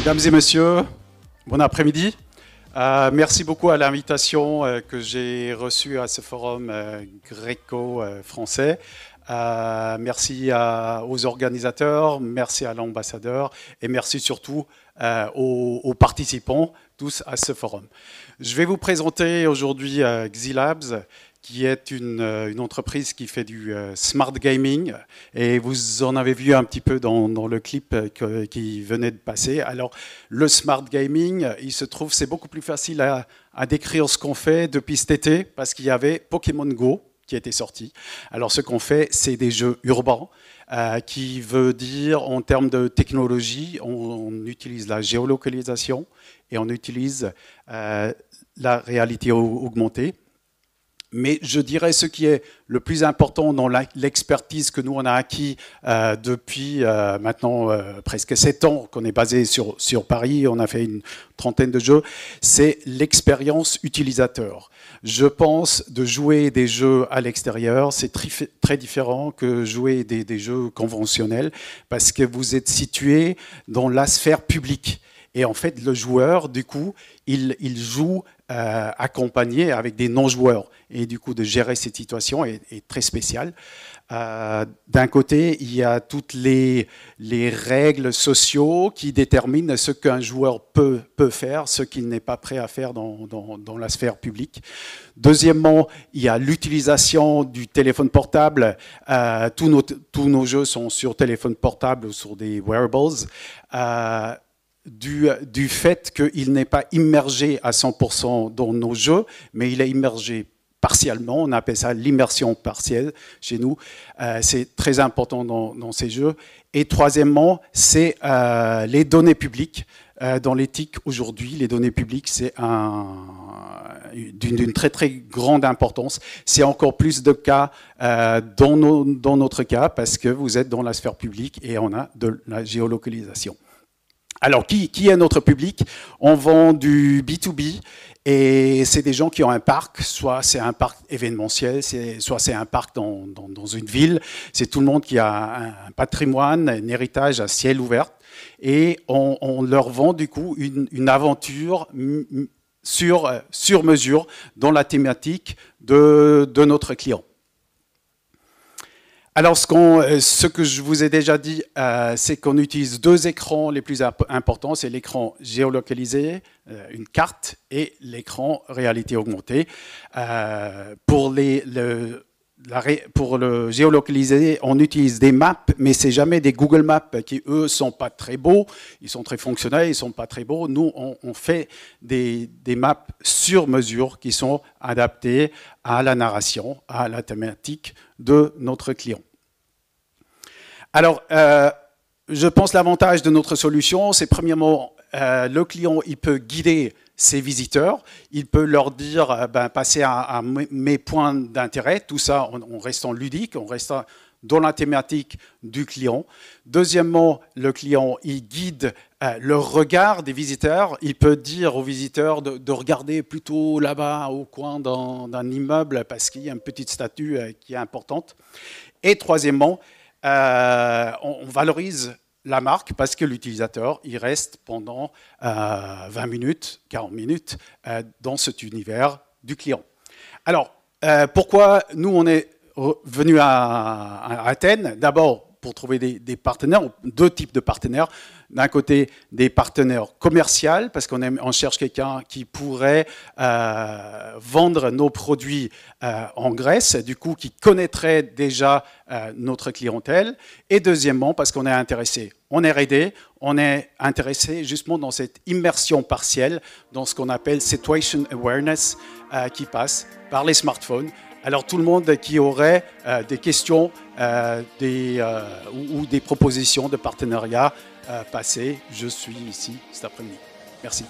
Mesdames et messieurs, bon après-midi. Merci beaucoup à l'invitation que j'ai reçue à ce forum gréco-français. Merci aux organisateurs, merci à l'ambassadeur et merci surtout aux participants tous à ce forum. Je vais vous présenter aujourd'hui Xilabs, qui est une entreprise qui fait du smart gaming, et vous en avez vu un petit peu dans le clip qui venait de passer. Alors, le smart gaming, il se trouve, c'est beaucoup plus facile à décrire ce qu'on fait depuis cet été, parce qu'il y avait Pokémon Go qui était sorti. Alors, ce qu'on fait, c'est des jeux urbains, qui veut dire, en termes de technologie, on utilise la géolocalisation et on utilise la réalité augmentée. Mais je dirais ce qui est le plus important dans l'expertise que nous on a acquis depuis maintenant presque 7 ans, qu'on est basé sur Paris, on a fait une trentaine de jeux, c'est l'expérience utilisateur. Je pense de jouer des jeux à l'extérieur, c'est très différent que jouer des jeux conventionnels, parce que vous êtes situé dans la sphère publique. Et en fait, le joueur, du coup, il joue accompagné avec des non-joueurs. Et du coup, de gérer cette situation est très spécial. D'un côté, il y a toutes les règles sociaux qui déterminent ce qu'un joueur peut faire, ce qu'il n'est pas prêt à faire dans la sphère publique. Deuxièmement, il y a l'utilisation du téléphone portable. Tous nos jeux sont sur téléphone portable ou sur des wearables. Du fait qu'il n'est pas immergé à 100% dans nos jeux, mais il est immergé partiellement. On appelle ça l'immersion partielle chez nous. C'est très important dans ces jeux. Et troisièmement, c'est les données publiques. Dans l'éthique aujourd'hui, les données publiques, c'est d'une très très grande importance. C'est encore plus de cas dans notre cas, parce que vous êtes dans la sphère publique et on a de la géolocalisation. Alors, qui est notre public? On vend du B2B, et c'est des gens qui ont un parc, soit c'est un parc événementiel, soit c'est un parc dans une ville. C'est tout le monde qui a un patrimoine, un héritage à ciel ouvert, et on leur vend du coup une aventure sur mesure dans la thématique de notre client. Alors, ce que je vous ai déjà dit, c'est qu'on utilise 2 écrans les plus importants. C'est l'écran géolocalisé, une carte, et l'écran réalité augmentée. Pour le géolocalisé, on utilise des maps, mais c'est jamais des Google Maps qui, eux, sont pas très beaux. Ils sont très fonctionnels, ils sont pas très beaux. Nous, on fait des maps sur mesure qui sont adaptées à la narration, à la thématique de notre client. Alors, je pense l'avantage de notre solution, c'est premièrement, le client, il peut guider ses visiteurs, il peut leur dire, passez à mes points d'intérêt, tout ça en restant ludique, en restant dans la thématique du client. Deuxièmement, le client, il guide le regard des visiteurs. Il peut dire aux visiteurs de regarder plutôt là-bas au coin d'un immeuble, parce qu'il y a une petite statue qui est importante. Et troisièmement, on valorise la marque, parce que l'utilisateur, il reste pendant 20 minutes, 40 minutes dans cet univers du client. Alors, pourquoi nous, on est venu à Athènes? D'abord, pour trouver des partenaires, 2 types de partenaires. D'un côté, des partenaires commerciaux, parce qu'on cherche quelqu'un qui pourrait vendre nos produits en Grèce, du coup, qui connaîtrait déjà notre clientèle. Et deuxièmement, parce qu'on est intéressé en R&D, on est intéressé justement dans cette immersion partielle, dans ce qu'on appelle Situation Awareness, qui passe par les smartphones. Alors tout le monde qui aurait des questions ou des propositions de partenariat passées, je suis ici cet après-midi. Merci.